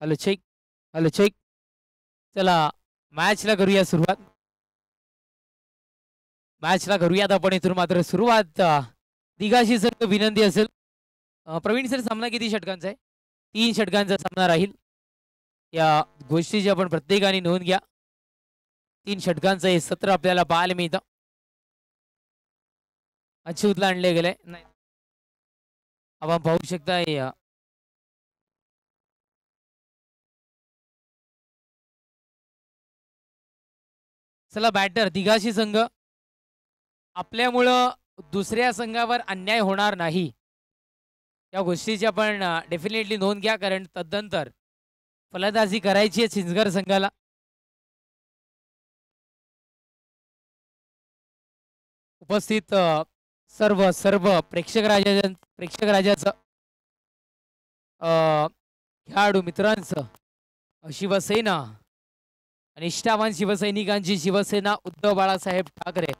Hello check. Hello check. चला मॅचला करूया सुरुवात. मॅचला करूयात आपण इथून मात्र सुरुवात. दिघाशी संघ विनंती असेल. प्रवीण सर सामना किती षटकांचा आहे? 3 षटकांचा सामना राहील. या गोष्टीची आपण प्रत्येकाने नोंद घ्या. 3 षटकांचं हे सत्र आपल्याला पाहायला मिळतं. अच्युतला आणले गेले नाही. आपण पाहू शकता चला बॅटर दिघाशी संघ. आपल्यामुळं दुसऱ्या संघावर अन्याय होणार नाही या गोष्टीची आपण डेफिनेटली नोंद घ्या, कारण तदनंतर फलंदाजी करायची आहे चिंचगड संघाला. उपस्थित सर्व सर्व प्रेक्षक राजाचं खेळाडू मित्रांचं शिवसेना निष्ठावान शिवसैनिकांची शिवसेना उद्धव बाळासाहेब ठाकरे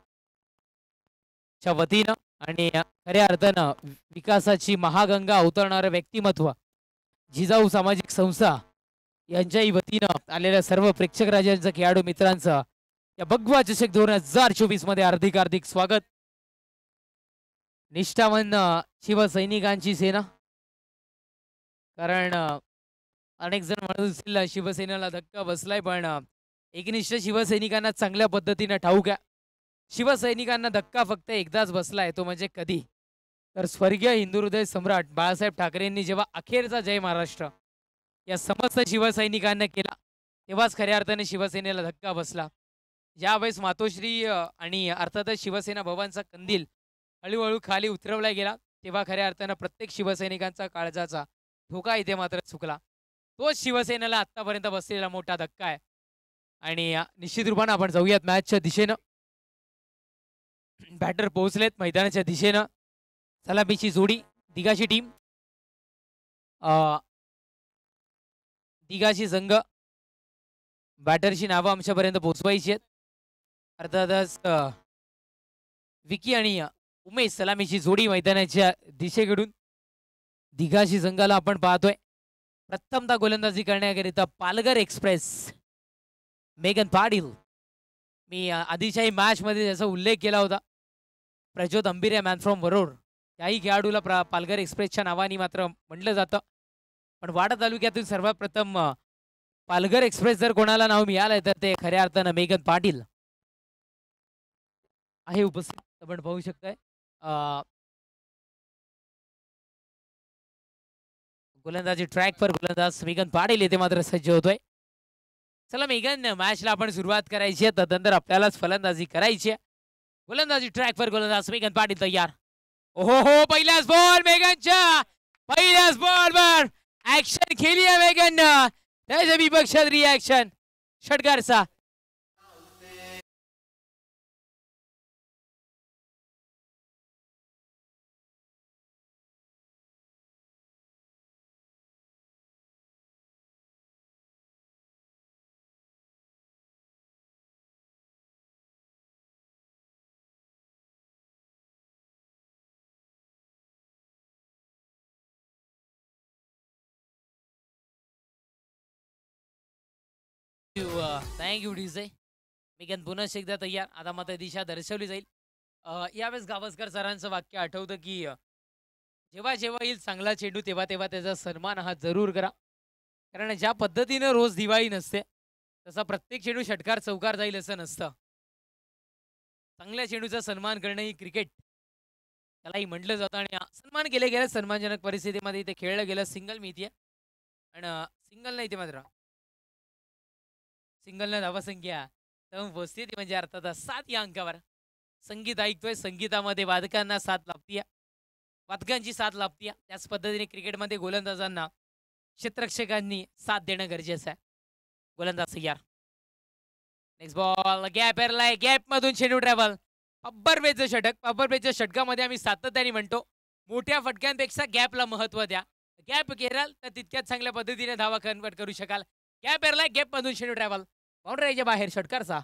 च्या वतीनं आणि खऱ्या अर्थानं विकासाची महागंगा अवतरणारं व्यक्तिमत्व जिजाऊ सामाजिक संस्था यांच्याही वतीनं आलेल्या सर्व प्रेक्षक राजांचं खेळाडू मित्रांचं या भगवा चषक 2024 मध्ये हार्दिक हार्दिक स्वागत. निष्ठावान शिवसैनिकांची सेना, कारण अनेक जण म्हणत असतील शिवसेनेला धक्का बसलाय, पण एकनिष्ठ शिवसैनिकांना चांगल्या पद्धतीने ठाऊक आहे. शिवसैनिकांना धक्का फक्त एकदाच बसलाय, तो म्हणजे कधी, तर स्वर्गीय हिंदुहृदय सम्राट बाळासाहेब ठाकरेंनी जेव्हा अखेरचा जय महाराष्ट्र या समस्त शिवसैनिकांना केला, तेव्हाच खऱ्या अर्थाने शिवसेनेला धक्का बसला. ज्यावेळेस मातोश्री आणि अर्थातच शिवसेना भवनचा कंदील हळूहळू खाली उतरवला गेला, तेव्हा खऱ्या अर्थानं प्रत्येक शिवसैनिकांचा काळजाचा धोका इथे मात्र चुकला. तोच शिवसेनेला आतापर्यंत बसलेला मोठा धक्का आहे. आणि निश्चित रूपानं आपण जाऊयात मॅचच्या दिशेनं. बॅटर पोहोचलेत मैदानाच्या दिशेनं. सलामीची जोडी दिघाची टीम, दिघाची संघ. बॅटरची नावं आमच्यापर्यंत पोहोचवायची आहेत. अर्थातच विकी आणि उमेश सलामीची जोडी मैदानाच्या दिशेकडून दिघाशी संघाला आपण पाहतोय. प्रथमतः गोलंदाजी करण्याकरिता पालघर एक्सप्रेस मेघन पाटील. मी आधीच्याही मॅच मध्ये त्याचा उल्लेख केला होता. प्रज्योत अंबिरे मॅन फ्रॉम वरोर, त्याही खेळाडूला पालघर एक्सप्रेसच्या नावाने मात्र म्हटलं जातं. पण वाडा तालुक्यातून सर्वात प्रथम पालघर एक्सप्रेस जर कोणाला नाव मिळालंय तर ते खऱ्या अर्थानं मेघन पाटील आहे उपस्थित. आपण पाहू शकताय गोलंदाजी ट्रॅकवर गोलंदाज मेघन पाटील येथे मात्र सज्ज होतोय. चला मेघन, मॅचला आपण सुरुवात करायची आहे, तदनंतर आपल्यालाच फलंदाजी करायची आहे. गोलंदाजी ट्रॅकवर गोलंदाज मेघन पाटील तयार. ओहो हो, पहिल्याच बॉल मेघनच्या, पहिल्याच बॉलवर ऍक्शन केली आहे मेघननं. त्याच्या विपक्षात रिॲक्शन षटकारचा. Thank you DJ. मेघन पुन्हा एकदा तयार. आता मात्र दिशा दर्शवली जाईल. यावेळेस गावस्कर सरांचं वाक्य आठवतं की जेव्हा जेव्हा येईल चांगला चेंडू तेव्हा तेव्हा त्याचा सन्मान हा जरूर करा. कारण ज्या पद्धतीनं रोज दिवाळी नसते तसा प्रत्येक चेंडू षटकार चौकार जाईल असं नसतं. चांगल्या चेंडूचा सन्मान करणं ही क्रिकेट त्यालाही म्हटलं जातं. आणि सन्मान केले गेले, सन्मानजनक परिस्थितीमध्ये इथे खेळलं गेलं. सिंगल मिळतीये आणि सिंगल नाही ते मात्र सिंगलनं धावसंख्या उपस्थिती म्हणजे अर्थात 7 या अंकावर. संगीत ऐकतोय, संगीतामध्ये वादकांना साथ लाभतीय, वादकांची साथ लाभतीय. त्याच पद्धतीने क्रिकेटमध्ये गोलंदाजांना क्षेत्ररक्षकांनी साथ देणं गरजेचं आहे. गोलंदाज तयार. नेक्स्ट बॉल गॅप एरलाय, गॅप मधून चेंडू ट्रॅव्हल. अब्बर पेचं षटक. अब्बर पेच्या षटकामध्ये आम्ही सातत्याने म्हणतो मोठ्या फटक्यांपेक्षा गॅपला महत्व द्या. गॅप केराल तर तितक्याच चांगल्या पद्धतीने धावा कन्वर्ट करू शकाल. गॅप एरलाय, गॅप मधून चेंडू ट्रॅव्हल बाउंड्रीच्या बाहेर षटकारचा.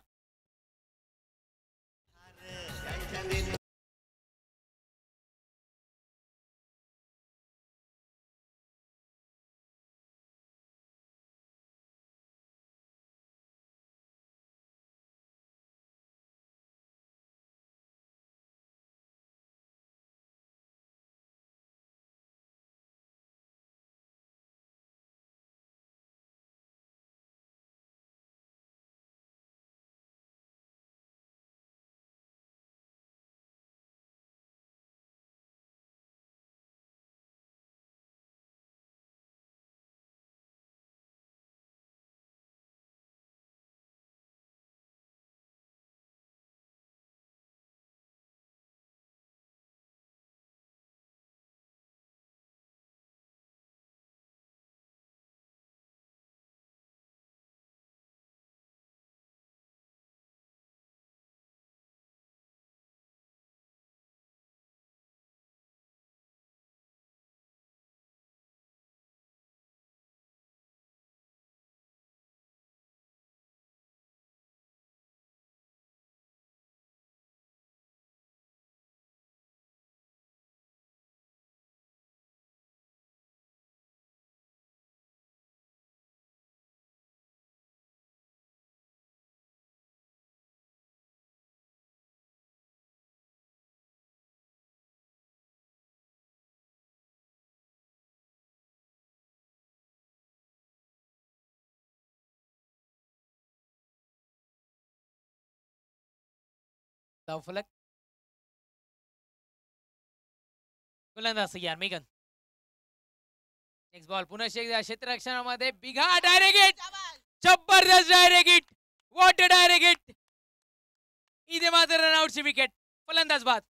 धावफलक गोलंदाज यार मेगन. नेक्स्ट बॉल पुन्हा क्षेत्ररक्षणामध्ये बिघा डायरेक्ट हिट. जबरदस्त direct hit. What a direct hit. इथे मात्र रनआउटची विकेट. फलंदाज बाद.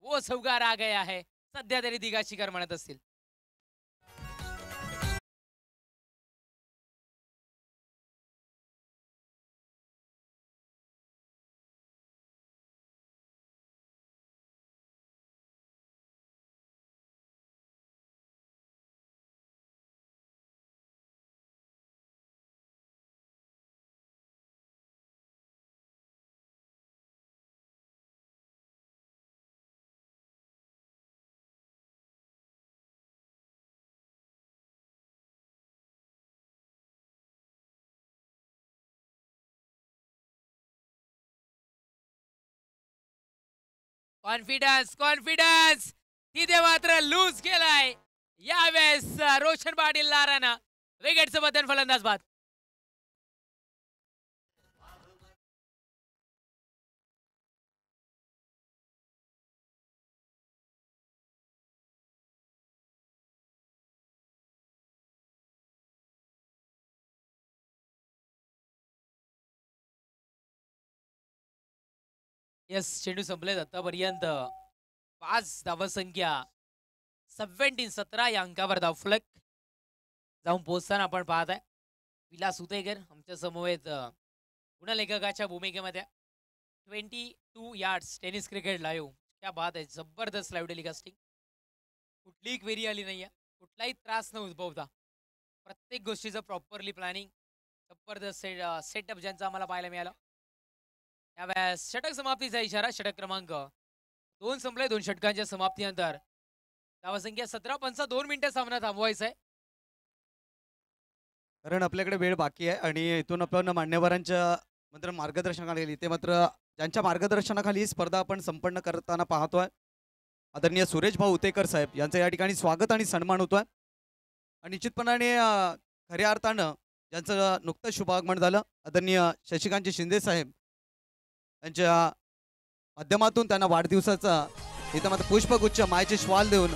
वो चौकार आ गया है. सध्या तरी दिघा शिकार म्हणत असतील. कॉन्फिडन्स कॉन्फिडन्स तिथे मात्र लूज केलाय यावेळेस रोशन पाटील लारानं. विकेटचं बदल. फलंदाज बाद. येस, चेंडू संपलेत आतापर्यंत. 5 धावसंख्या, 17 या अंकावर धावफलक जाऊन पोहोचताना आपण पाहत आहे. विलास उतेकर आमच्या समवेत गुणलेखकाच्या भूमिकेमध्ये. 22 यार्ड्स टेनिस क्रिकेट लाईव्ह. क्या बात आहे, जबरदस्त लाईव्ह टेलिकास्टिंग. कुठलीही क्वेरी आली नाही आहे, कुठलाही त्रास न उद्भवता प्रत्येक गोष्टीचं प्रॉपरली प्लॅनिंग, जबरदस्त सेटअप ज्यांचा आम्हाला पाहायला मिळाला. त्यावेळेस षटक समाप्तीचा इशारा. षटक क्रमांक 2 संपले. 2 षटकांच्या समाप्तीनंतर धावसंख्या 17 2 मिनिटं सामना थांबवायचा आहे. कारण आपल्याकडे वेळ बाकी आहे आणि इथून आपण मान्यवरांच्या मात्र मार्गदर्शनाखाली ते मात्र ज्यांच्या मार्गदर्शनाखाली ही स्पर्धा आपण संपन्न करताना पाहतोय आदरणीय सुरेश भाऊ उतेकर साहेब यांचं या ठिकाणी स्वागत आणि सन्मान होतोय. आणि निश्चितपणाने खऱ्या अर्थानं ज्यांचं नुकतंच शुभागमन झालं आदरणीय शशिकांत शिंदे साहेब यांच्या माध्यमातून त्यांना वाढदिवसाचा इथं मात्र पुष्पगुच्छ मायेचे श्वाल देऊन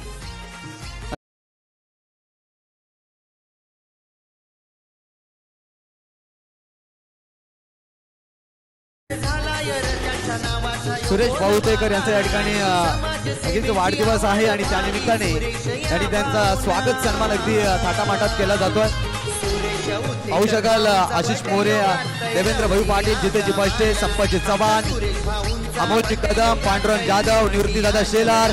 सुरेश भाऊतेकर यांचा या ठिकाणी अगदी वाढदिवस आहे आणि त्यानिमित्ताने आणि त्यांचा स्वागत सन्मान अगदी थाटामाटात केला जातोय. पाहू शकाल आशिष मोरे, देवेंद्र भाऊ पाटील, जितेजी बष्टे, संपतजी चव्हाण, अमोलजी कदम, पांडुरंग जाधव, निवृत्तीदादा शेलार,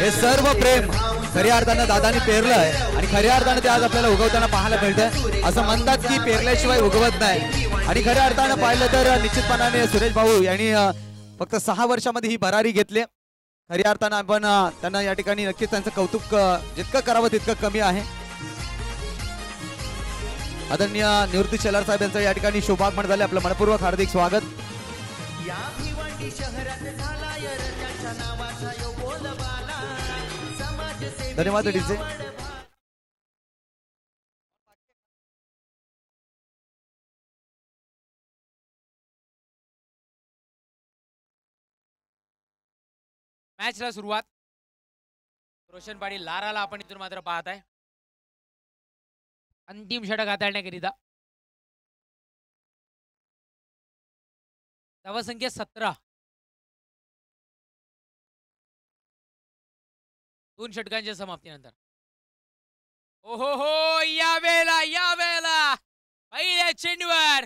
हे सर्व प्रेम खऱ्या अर्थानं दादानी पेरलं आहे आणि खऱ्या अर्थानं ते आज आपल्याला उगवताना पाहायला मिळतंय. असं म्हणतात की पेरल्याशिवाय उगवत नाही आणि खऱ्या अर्थानं पाहिलं तर निश्चितपणाने सुरेश भाऊ यांनी फक्त 6 वर्षामध्ये ही भरारी घेतली. खऱ्या अर्थानं आपण त्यांना या ठिकाणी नक्कीच त्यांचं कौतुक जितकं करावं तितकं कमी आहे. आदरणीय निवृत्ती शेलार साहेब यांचं या ठिकाणी शुभागमन झाले. आपलं मनपूर्वक हार्दिक स्वागत. धन्यवाद डीजे. मॅचला सुरुवात. रोशन पाटील लाराला आपण इथून मात्र पाहत आहे. अंतिम षटक हाताळण्याकरिता धावसंख्या 17. 2 षटकांच्या समाप्तीनंतर ओहो हो यावेळेला पहिल्या चेंडूवर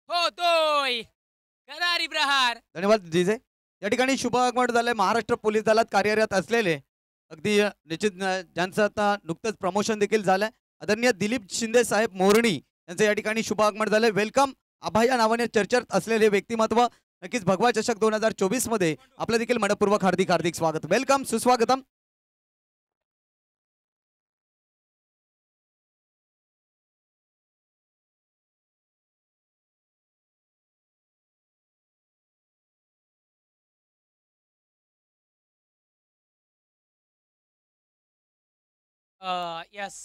होतोय करारी प्रहार. धन्यवाद डीजे. या ठिकाणी शुभागमन झालंय महाराष्ट्र पोलीस दलात कार्यरत असलेले अगदी निश्चित ज्यांचं आता नुकतंच प्रमोशन देखील झालंय आदरणीय दिलीप शिंदे साहेब मोरणी यांचं या ठिकाणी शुभागमन झालंय. वेलकम आभा या नावाने चर्चेत असलेले व्यक्तिमत्व. नक्कीच भगवा चषक 2024 मध्ये आपलं देखील मनपूर्वक हार्दिक हार्दिक स्वागत. वेलकम, सुस्वागतम. यस,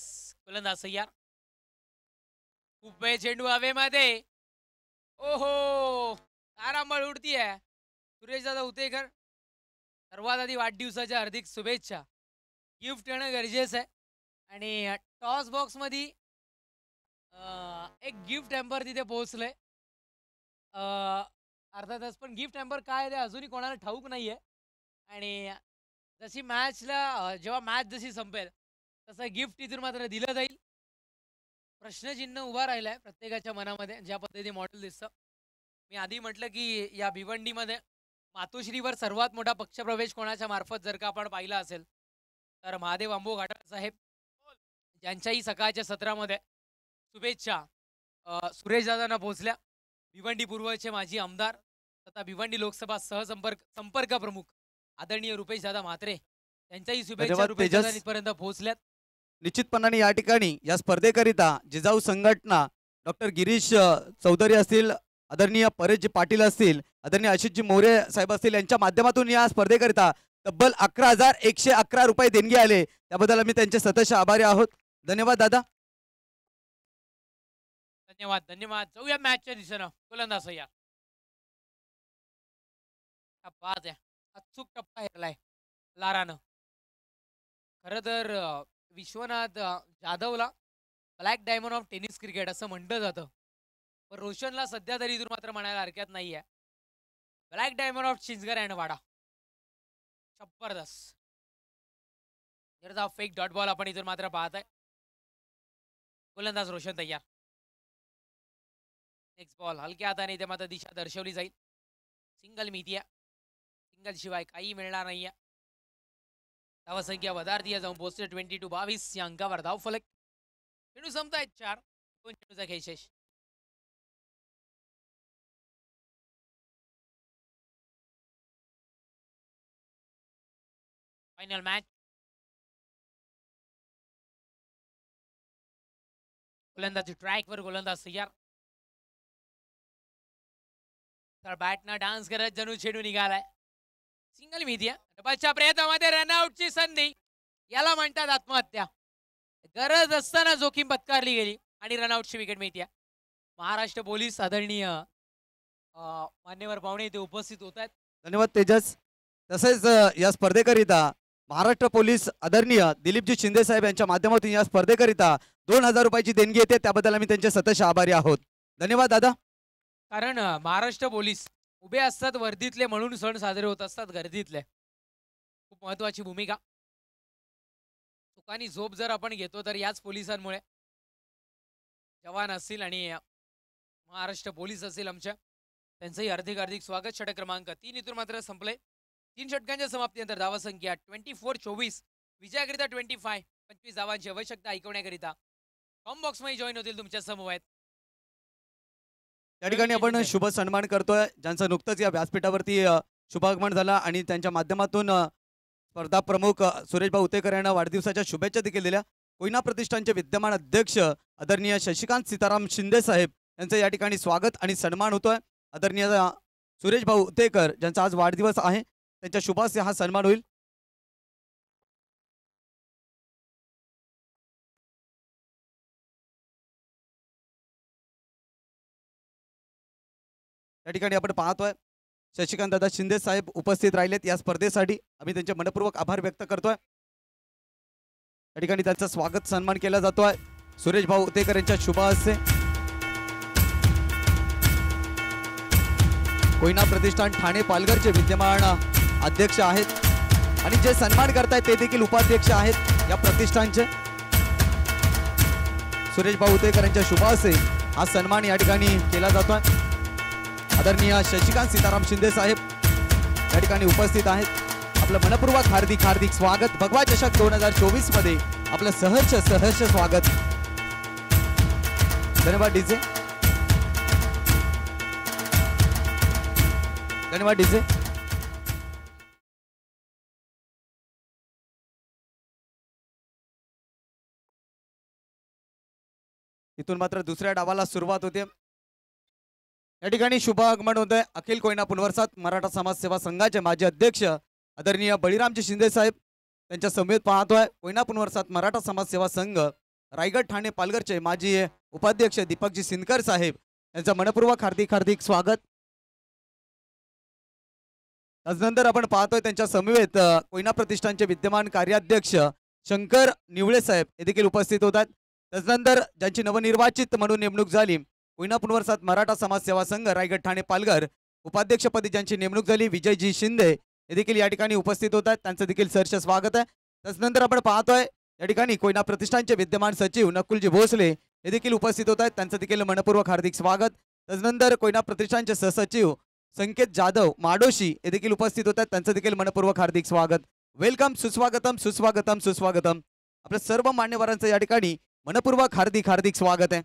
गोलंदाज सय्यार. खूप वेळ चेंडू हवेमध्ये. ओहो, तारांबळ उडतीये. सुरेश दादा उतेकर, सर्वात आधी वाढदिवसाच्या हार्दिक शुभेच्छा. गिफ्ट येणं गरजेचं आहे आणि टॉस बॉक्स मध्ये एक गिफ्ट हॅम्पर तिथे पोहोचलंय. अर्थातच पण गिफ्ट हॅम्पर काय ते अजूनही कोणाला ठाऊक नाहीये. आणि जशी मॅचला जेव्हा मॅच जशी संपेल तसं गिफ्ट इथून मात्र दिलं जाईल. प्रश्नचिन्ह उभा राहिलाय प्रत्येकाच्या मनामध्ये ज्या पद्धतीने मॉडेल दिसतं. मी आधी म्हटलं की या भिवंडीमध्ये मातोश्रीवर सर्वात मोठा पक्षप्रवेश कोणाच्या मार्फत जर का आपण पाहिला असेल तर महादेव आंबो घाटाळ साहेब, ज्यांच्याही सकाळच्या सत्रामध्ये शुभेच्छा सुरेश दादांना पोहोचल्या. भिवंडी पूर्वचे माजी आमदार तथा भिवंडी लोकसभा संपर्क प्रमुख आदरणीय रुपेश दादा म्हात्रे यांच्याही शुभेच्छा रुपेश दादा इथपर्यंत पोहोचल्यात. निश्चितपणाने या ठिकाणी या स्पर्धेकरिता जिजाऊ संघटना डॉक्टर गिरीश चौधरी असतील, आदरणीय परेशजी पाटील असतील, आदरणीय आशिषजी मोरे साहेब असतील यांच्या माध्यमातून या स्पर्धेकरिता तब्बल 11,111 रुपये देणगी आले. त्याबद्दल आम्ही त्यांचे सतत आभारी आहोत. धन्यवाद दादा. धन्यवाद धन्यवाद. जाऊया मॅचच्या दिशेनं. गोलंदाज सय्यार. बाद आहे, अचूक टप्पा हेरलाय लारानं. खरं तर विश्वनाथ जाधवला black diamond of tennis cricket असं म्हटलं जातं, पण रोशनला सध्या तरी इथून मात्र म्हणायला हरकत नाही आहे. ब्लॅक डायमंड ऑफ चिंचगर अँड वाडा. जबरदस्त. जरा फेक डॉट बॉल आपण इथून मात्र पाहत आहे. गोलंदाज रोशन तयार. नेक्स्ट बॉल हलक्या हाताने इथे मात्र दिशा दर्शवली जाईल. सिंगल मितीय. सिंगल शिवाय काही मिळणार नाहीये. धावसंख्या वधारती जाऊन पोहोचते 22 या अंकावर. धाव फलक चेंडू संपतायत 4. 2 चेंडूचा खेळ शेष. Final match. गोलंदाजी ट्रॅकवर गोलंदाज तयार. तर बॅटनं डान्स करत जणू चेंडू निघालाय. सिंगल मितीय. डबलच्या प्रयत्नामध्ये रनआउटची संधी. याला म्हणतात आत्महत्या. गरज असताना जोखीम पत्कारली गेली आणि रनआउटची विकेट मिळते. महाराष्ट्र पोलीस आदरणीय मान्यवर पाहुणे इथे उपस्थित होत आहेत. धन्यवाद तेजस. तसेच या स्पर्धेकरिता महाराष्ट्र पोलीस आदरणीय दिलीपजी शिंदे साहेब यांच्या माध्यमातून या स्पर्धेकरिता 2000 रुपयाची देणगी येते. त्याबद्दल आम्ही त्यांचे सतत आभारी आहोत. धन्यवाद दादा. कारण महाराष्ट्र पोलीस उभे असतात वर्दीतले म्हणून सण साजरे होत असतात गर्दीतले. खूप महत्वाची भूमिका. सुखानी झोप जर आपण घेतो तर याच पोलिसांमुळे. जवान असतील आणि महाराष्ट्र पोलीस असतील आमच्या, त्यांचंही हार्दिक हार्दिक स्वागत. षटक क्रमांक 3 इथून मात्र संपले. 3 षटकांच्या समाप्तीनंतर धावसंख्या 24-24. विजयाकरिता 25 धावांची आवश्यकता ऐकवण्याकरिता कॉम बॉक्स मध्ये जॉईन होतील तुमच्या समूहात. त्या ठिकाणी आपण शुभ सन्मान करतोय ज्यांचं नुकतंच या व्यासपीठावरती शुभागमन झाला आणि त्यांच्या माध्यमातून स्पर्धा प्रमुख सुरेशभाऊ उतेकर यांना वाढदिवसाच्या शुभेच्छा देखील दिल्या. कोयना प्रतिष्ठानचे विद्यमान अध्यक्ष आदरणीय शशिकांत सीताराम शिंदे साहेब यांचं या ठिकाणी स्वागत आणि सन्मान होतोय. आदरणीय सुरेशभाऊ उतेकर ज्यांचा आज वाढदिवस आहे त्यांच्या शुभास्ते हा सन्मान होईल. या ठिकाणी आपण पाहतोय शशिकांत दादा शिंदे साहेब उपस्थित राहिलेत या स्पर्धेसाठी. आम्ही त्यांचे मनपूर्वक आभार व्यक्त करतोय. या ठिकाणी त्यांचं स्वागत सन्मान केला जातोय सुरेश भाऊ उतेकर यांच्या शुभ हस्ते. कोयना प्रतिष्ठान ठाणे पालघरचे विद्यमान अध्यक्ष आहेत आणि जे सन्मान करतायत ते देखील उपाध्यक्ष आहेत या प्रतिष्ठानचे. सुरेश भाऊ उतेकर यांच्या शुभ हस्ते हा सन्मान या ठिकाणी केला जातोय. आदरणीय शशिकांत सीताराम शिंदे साहेब या ठिकाणी उपस्थित आहेत. आपलं मनपूर्वक हार्दिक हार्दिक स्वागत. भगवा चषक 2024 मध्ये आपलं सहर्ष स्वागत. धन्यवाद डीजे. धन्यवाद डीजे. इथून मात्र दुसऱ्या डावाला सुरुवात होते. या ठिकाणी शुभ आगमन होत आहे अखिल कोयना पुनर्वसत मराठा समाज सेवा संघाचे माजी अध्यक्ष आदरणीय बळीरामजी शिंदे साहेब त्यांच्या समवेत पाहतोय. कोयना पुनर्वसत मराठा समाज सेवा संघ रायगड ठाणे पालघरचे माजी उपाध्यक्ष दीपकजी सिंदकर साहेब यांचं मनपूर्वक हार्दिक हार्दिक स्वागत. त्यानंतर आपण पाहतोय त्यांच्या समवेत कोयना प्रतिष्ठानचे विद्यमान कार्याध्यक्ष शंकर निवळे साहेब हे देखील उपस्थित होतात. त्यानंतर ज्यांची नवनिर्वाचित म्हणून नेमणूक झाली कोयना पुनर्वसत मराठा समाज सेवा संघ रायगड ठाणे पालघर उपाध्यक्षपदी ज्यांची नेमणूक झाली विजयजी शिंदे हे देखील या ठिकाणी उपस्थित होतात. त्यांचं देखील सहर्ष स्वागत आहे. त्यानंतर आपण पाहतोय या ठिकाणी कोयना प्रतिष्ठानचे विद्यमान सचिव नकुलजी भोसले हे देखील उपस्थित होत आहेत. त्यांचं देखील मनपूर्वक हार्दिक स्वागत. त्यानंतर कोयना प्रतिष्ठानचे सहसचिव संकेत जाधव माडोशी हे देखील उपस्थित होत आहेत. त्यांचं देखील मनपूर्वक हार्दिक स्वागत. वेलकम, सुस्वागतम सुस्वागतम सुस्वागतम. आपल्या सर्व मान्यवरांचं या ठिकाणी मनपूर्वक हार्दिक हार्दिक स्वागत आहे.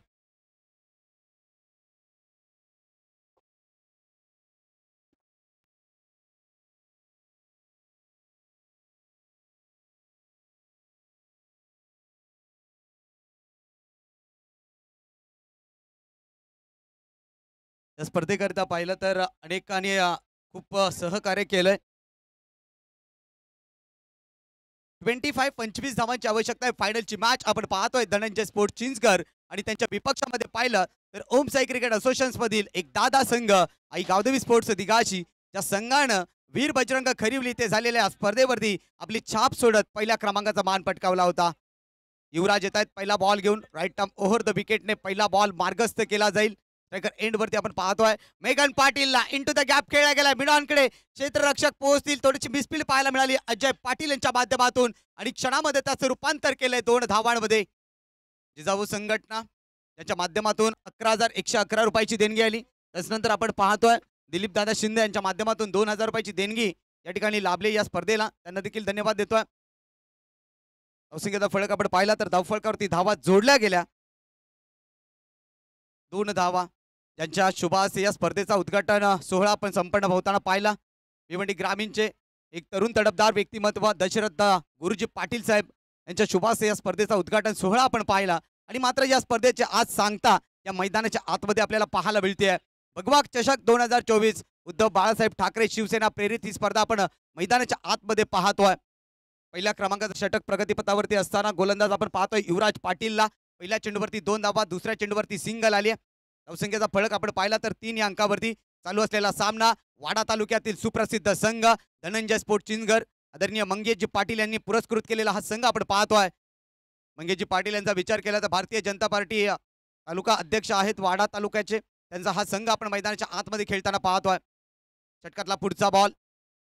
या स्पर्धेकरिता पाहिलं तर अनेकांनी खूप सहकार्य केलंय. 25 धावांची आवश्यकता आहे. फायनलची मॅच आपण पाहतोय धनंजय स्पोर्ट चिंचकर आणि त्यांच्या विपक्षामध्ये पाहिलं तर ओम साई क्रिकेट असोसिएशन्स मधील एक दादा संघ आई गावदेवी स्पोर्ट्स दिघाशी ज्या संघानं वीर बजरंग खरिवली ते झालेल्या स्पर्धेवरती आपली छाप सोडत पहिल्या क्रमांकाचा मान पटकावला होता. युवराज येत आहेत पहिला बॉल घेऊन. राईट टर्म ओव्हर द विकेटने पहिला बॉल मार्गस्थ केला जाईल. स्ट्रायकर एंड वरती आपण पाहतोय मेघन पाटीलला इंटू द गॅप खेळला गेलाय मिडॉनकडे क्षेत्ररक्षक पोहोचतील थोडीशी मिसफील्ड पाहायला मिळाली अजय पाटील यांच्या माध्यमातून आणि क्षणामध्ये त्याचं रूपांतर केलंय 2 धावांमध्ये. जिजाऊ संघटना यांच्या माध्यमातून 11,111 रुपयाची देणगी आली. त्यानंतर आपण पाहतोय दिलीप दादा शिंदे यांच्या माध्यमातून 2,000 रुपयाची देणगी या ठिकाणी लाभली या स्पर्धेला. त्यांना देखील धन्यवाद देतोय. धावसंख्येचा फलक आपण पाहिला तर धावफलकावरती धावा जोडल्या गेल्या 2 धावा ज्यांच्या शुभासे या स्पर्धेचा उद्घाटन सोहळा आपण संपन्न होताना पाहिला. भिवंडी ग्रामीणचे एक तरुण तडफदार व्यक्तिमत्व दशरथ गुरुजी पाटील साहेब यांच्या शुभासे या स्पर्धेचा उद्घाटन सोहळा आपण पाहिला. आणि मात्र या स्पर्धेचे आज सांगता या मैदानाच्या आतमध्ये आपल्याला पाहायला मिळते. भगवा चषक 2024 उद्धव बाळासाहेब ठाकरे शिवसेना प्रेरित ही स्पर्धा आपण मैदानाच्या आतमध्ये पाहतोय. पहिल्या क्रमांकाचं षटक प्रगतीपथावरती असताना गोलंदाज आपण पाहतोय युवराज पाटीलला. पहिल्या चेंडूवरती 2 धावा दुसऱ्या चेंडूवरती सिंगल आली. धावसंख्येचा फलक आपण पाहिला तर 3 या अंकावरती चालू असलेला सामना वाडा तालुक्यातील सुप्रसिद्ध संघ धनंजय स्पोर्ट चिंचघर आदरणीय मंगेशजी पाटील यांनी पुरस्कृत केलेला हा संघ आपण पाहतोय. मंगेशजी पाटील यांचा विचार केला तर भारतीय जनता पार्टी तालुका अध्यक्ष आहेत वाडा तालुक्याचे. त्यांचा हा संघ आपण मैदानाच्या आतमध्ये खेळताना पाहतोय. षटकातला पुढचा बॉल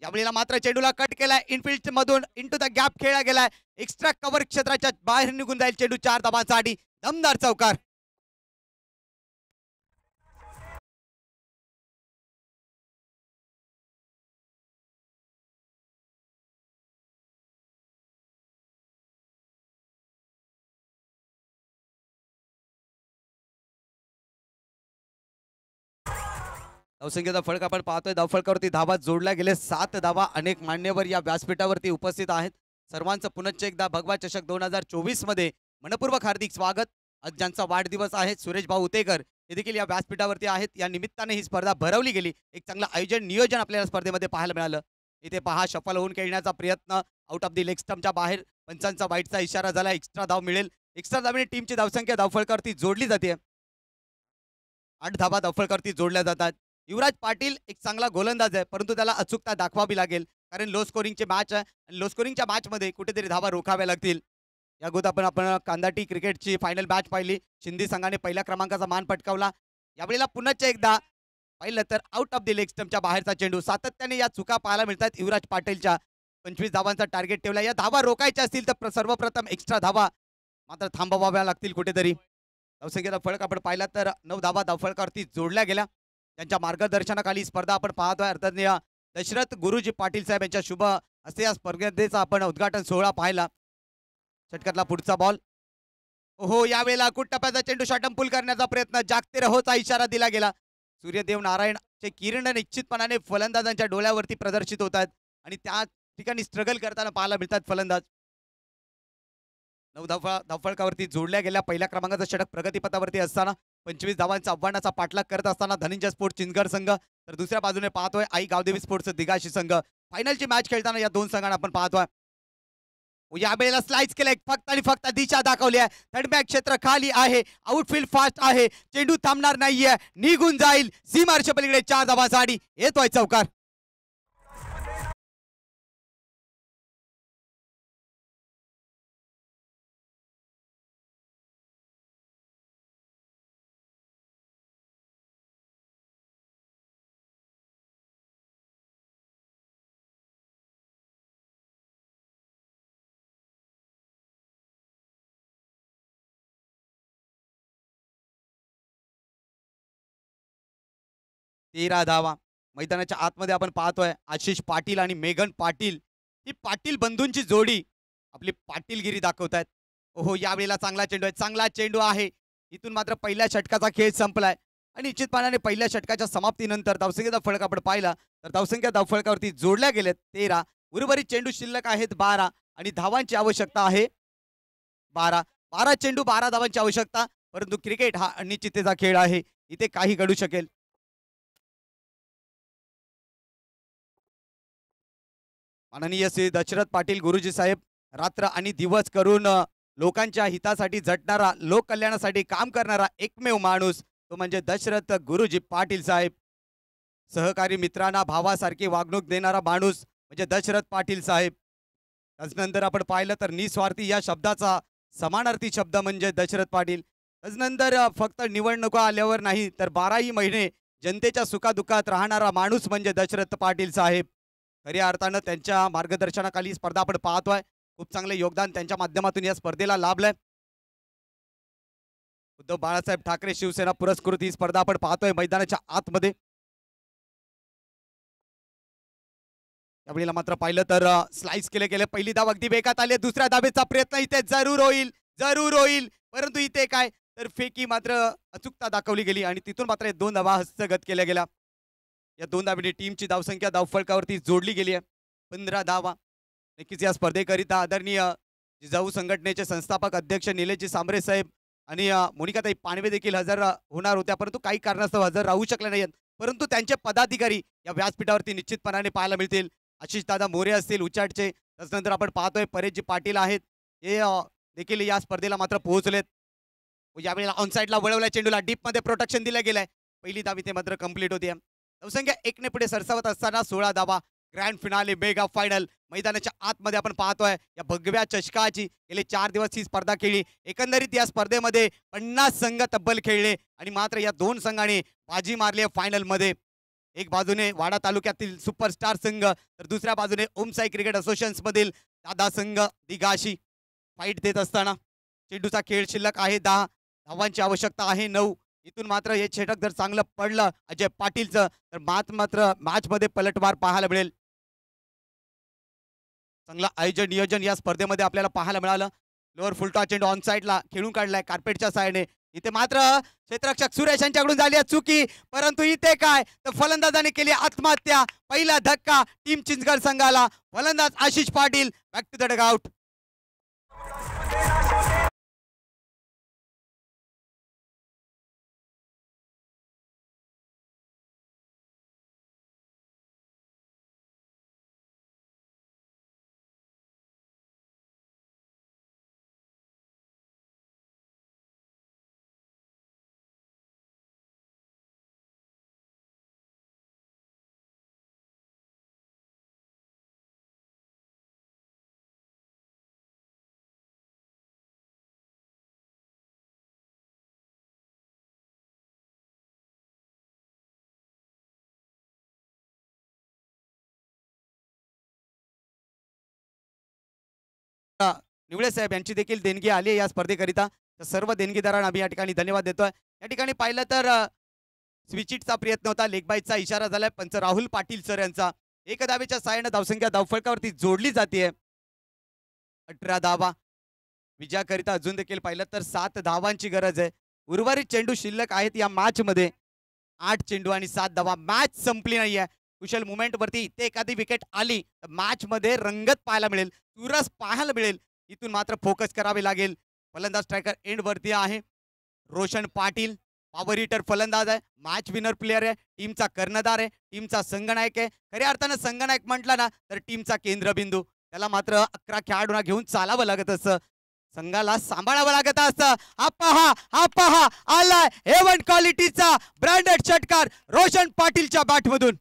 यावेळेला मात्र चेंडूला कट केलाय इनफिल्ड मधून इंटू द गॅप खेळला गेलाय. एक्स्ट्रा कव्हर क्षेत्राच्या बाहेर निघून जाईल चेंडू 4 धावांसाठी दमदार चौकार. धावसंख्येचा फलक आपण पाहतोय. धावफलकावरती धावा जोडल्या गेले 7 धावा. अनेक मान्यवर या व्यासपीठावरती उपस्थित आहेत. सर्वांचं पुनश्च एकदा भगवा चषक 2024 मध्ये मनपूर्वक हार्दिक स्वागत. आज ज्यांचा वाढदिवस आहे सुरेश भाऊ उतेकर हे देखील या व्यासपीठावरती आहेत. या निमित्ताने ही स्पर्धा भरवली गेली. एक चांगलं आयोजन नियोजन आपल्याला स्पर्धेमध्ये पाहायला मिळालं. इथे पहा शफल होऊन खेळण्याचा प्रयत्न आउट ऑफ दी लेग स्टंपच्या बाहेर पंचांचा वाईटचा इशारा झाला. एक्स्ट्रा धाव मिळेल. एक्स्ट्रा धावने टीमची धावसंख्या धावफलकावरती जोडली जाते. 8 धावा धावफलकावरती जोडल्या जातात. युवराज पाटील एक चांगला गोलंदाज आहे परंतु त्याला अचूकता दाखवावी लागेल कारण लो स्कोरिंगची मॅच आहे आणि लो स्कोरिंगच्या मॅचमध्ये कुठेतरी धावा रोखाव्या लागतील. या गोत आपण कांदाटी क्रिकेटची फायनल मॅच पाहिली. शिंदे संघाने पहिल्या क्रमांकाचा मान पटकावला. यावेळेला पुन्हा एकदा पाहिलं तर आउट ऑफ दी लेग स्टंपच्या बाहेरचा चेंडू. सातत्याने या चुका पाहायला मिळतात. युवराज पाटीलच्या 25 धावांचा टार्गेट ठेवला. या धावा रोखायच्या असतील तर सर्वप्रथम एक्स्ट्रा धावा मात्र थांबवाव्या लागतील कुठेतरी. धावसंख्येचा फलक आपण पाहिला तर 9 धावा धावफलकावरती जोडल्या गेल्या. त्यांच्या मार्गदर्शनाखाली स्पर्धा आपण पाहतोय. अर्थात दशरथ गुरुजी पाटील साहेब यांच्या शुभ हस्ते या स्पर्धेचा आपण उद्घाटन सोहळा पाहिला. षटकातला पुढचा बॉल हो यावेळेला कुटप्प्याचा चेंडू शॉटम करण्याचा प्रयत्न जागते रहोचा इशारा दिला गेला. सूर्यदेव नारायणचे किरण निश्चितपणाने फलंदाजांच्या डोळ्यावरती प्रदर्शित होत आहेत आणि त्या ठिकाणी स्ट्रगल करताना पाहायला मिळतात फलंदाज. 9 धावफलकावरती जोडल्या गेल्या. पहिल्या क्रमांकाचं षटक प्रगतीपथावरती असताना 25 धावांचा आव्हानाचा पाठलाग करत असताना धनंजय स्पोर्ट चिंचघर संघ तर दुसऱ्या बाजूने पाहतोय आई गावदेवी स्पोर्ट्स दिगाशी संघ. फायनलची मॅच खेळताना या 2 संघांना आपण पाहतोय. यावेळेला स्लाइस केलाय फक्त आणि फक्त दिशा दाखवली आहे. थर्ड बॅक क्षेत्र खाली आहे. आउटफील्ड फास्ट आहे. चेंडू थांबणार नाहीये. निघून जाईल सीमारेषे पलीकडे 4 धावांसाठी येतोय चौकार. तेरा धावा. मैदानाच्या आतमध्ये आपण पाहतोय आशिष पाटील आणि मेघन पाटील ही पाटील बंधूंची जोडी आपली पाटीलगिरी दाखवतायत. ओहो यावेळेला चांगला चेंडू आहे. चांगला चेंडू आहे. इथून मात्र पहिल्या षटकाचा खेळ संपलाय आणि निश्चितपणाने पहिल्या षटकाच्या समाप्तीनंतर धावसंख्येचा फलक आपण पाहिला तर धावसंख्या धावफलकावरती जोडल्या गेलेत 13. उर्वरित चेंडू शिल्लक आहेत 12 आणि धावांची आवश्यकता आहे 12 चेंडू 12 धावांची आवश्यकता. परंतु क्रिकेट हा अनिश्चिततेचा खेळ आहे. इथे काही घडू शकेल. माननीय श्री दशरथ पाटील गुरुजी साहेब रात्र आणि दिवस करून लोकांच्या हितासाठी झटणारा लोक कल्याणासाठी काम करणारा एकमेव माणूस तो म्हणजे दशरथ गुरुजी पाटील साहेब. सहकारी मित्रांना भावासारखी वागणूक देणारा माणूस म्हणजे दशरथ पाटील साहेब. त्यानंतर आपण पाहिलं तर निस्वार्थी या शब्दाचा समानार्थी शब्द म्हणजे दशरथ पाटील. त्यानंतर फक्त निवडणुका आल्यावर नाही तर 12ही महिने जनतेच्या सुखादुःखात राहणारा माणूस म्हणजे दशरथ पाटील साहेब. खऱ्या अर्थानं त्यांच्या मार्गदर्शनाखाली स्पर्धा आपण पाहतोय. खूप चांगले योगदान त्यांच्या माध्यमातून या स्पर्धेला लाभलंय. उद्धव बाळासाहेब ठाकरे शिवसेना पुरस्कृत ही स्पर्धा आपण पाहतोय मैदानाच्या आतमध्ये. यावेळेला मात्र पाहिलं तर स्लाइस केले गेले. पहिली धाव अगदी वेगात आली. दुसऱ्या धावेचा प्रयत्न इथे जरूर होईल परंतु इथे काय तर फेकी मात्र अचूकता दाखवली गेली आणि तिथून मात्र 2 धावा हस्तगत केल्या गेल्या. या 2 धावांनी टीमची धावसंख्या धावफलकावरती जोडली गेली आहे. 15 धावा. नक्कीच या स्पर्धेकरिता आदरणीय जिजाऊ संघटनेचे संस्थापक अध्यक्ष निलेशजी सांबरे साहेब आणि मोनिकाताई पानवे देखील हजर होणार होत्या परंतु काही कारणास्तव हजर राहू शकले नाहीत. परंतु त्यांचे पदाधिकारी या व्यासपीठावरती निश्चितपणाने पाहायला मिळतील. आशिष दादा मोरे असतील उचाटचे. त्यानंतर आपण पाहतोय परेशजी पाटील आहेत हे देखील या स्पर्धेला मात्र पोहोचलेत. यावेळेला ऑनसाईडला वळवल्या चेंडूला डीपमध्ये प्रोटेक्शन दिलं गेलंय. पहिली धाव इथे मात्र कंप्लीट होती. धावसंख्या 1 ने पुढे सरसावत असताना 16 धावा. ग्रँड फिनाले मेगा फायनल मैदानाच्या आतमध्ये आपण पाहतोय. या भगव्या चषकाची गेले 4 दिवस ही स्पर्धा खेळली. एकंदरीत या स्पर्धेमध्ये 50 संघ तब्बल खेळले आणि मात्र या 2 संघाने बाजी मारली फायनल मध्ये. एक बाजूने वाडा तालुक्यातील सुपरस्टार संघ तर दुसऱ्या बाजूने ओमसाई क्रिकेट असोसिएशन्स मधील दादा संघ दिघाशी फाईट देत असताना चेंडूचा खेळ शिल्लक आहे 10. धावांची आवश्यकता आहे 9. इथून मात्र हे षटक जर चांगलं पडलं अजय पाटीलचं तर मात्र मॅच मध्ये पलटवार पाहायला मिळेल. चांगलं आयोजन नियोजन या स्पर्धेमध्ये आपल्याला पाहायला मिळालं. लोअर फुलटॉ चेंडू ऑन साईडला खेळून काढलाय कार्पेटच्या साईडने. इथे मात्र क्षेत्ररक्षक सुरेश यांच्याकडून झाली आहे चुकी परंतु इथे काय तर फलंदाजाने केली आत्महत्या. पहिला धक्का टीम चिंचगड संघाला. फलंदाज Ashish Patil back to the dugout. Nivale साहेब यांची देखील देणगी आली आहे या स्पर्धेकरिता. तर सर्व देणगीदारांना आम्ही या ठिकाणी धन्यवाद देतोय. या ठिकाणी पाहिलं तर स्विचिटचा प्रयत्न होता. लेगबाईचा इशारा झालाय पंच राहुल पाटील सर यांचा. 1 धावेच्या साहाय्याने धावसंख्या धावफलकावरती जोडली जाते. 18 धावा विजयाकरिता अजून देखील पाहिलं तर 7 धावांची गरज आहे. उर्वरित चेंडू शिल्लक आहेत या मॅच मध्ये. 8 चेंडू आणि 7 धावा. मॅच संपली नाहीये. कुशल मुवमेंट वरती इथे एखादी विकेट आली तर मॅच मध्ये रंगत पाहायला मिळेल. चुरस पाहायला मिळेल. इथून मात्र फोकस करावे लागेल. फलंदाज स्ट्रायकर एंड वरती आहे रोशन पाटील. पॉवर हिटर फलंदाज आहे. मॅच विनर प्लेयर आहे. टीमचा कर्णधार आहे. टीमचा संघनायक आहे. खऱ्या अर्थानं संघनायक म्हटला ना तर टीमचा केंद्रबिंदू. त्याला मात्र 11 खेळाडूंना घेऊन चालावं लागत असतं. संघाला सांभाळावं लागत असतं. हा पहा आलाय A1 क्वालिटीचा ब्रँडेड षटकार रोशन पाटीलच्या बॅटमधून.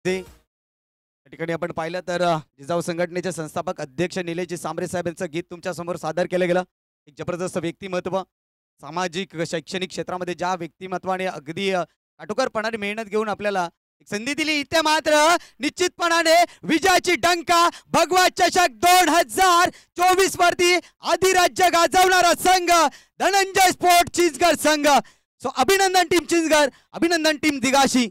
या ठिकाणी आपण पाहिलं तर जिजाऊ संघटनेचे संस्थापक अध्यक्ष निलेशजी सांबरे साहेब यांचं गीत तुमच्या समोर सादर केलं गेलं. एक जबरदस्त व्यक्तिमत्व. सामाजिक शैक्षणिक क्षेत्रामध्ये ज्या व्यक्तिमत्वाने अगदी काटोकरपणाने मेहनत घेऊन आपल्याला एक संधी दिली. इथे मात्र निश्चितपणाने विजयाची डंका भगवा चषक 2024 वरती अधिराज्य गाजवणारा संघ धनंजय स्पोर्ट चिंचगड संघ. सो अभिनंदन टीम चिंचगड. अभिनंदन टीम दिघाशी.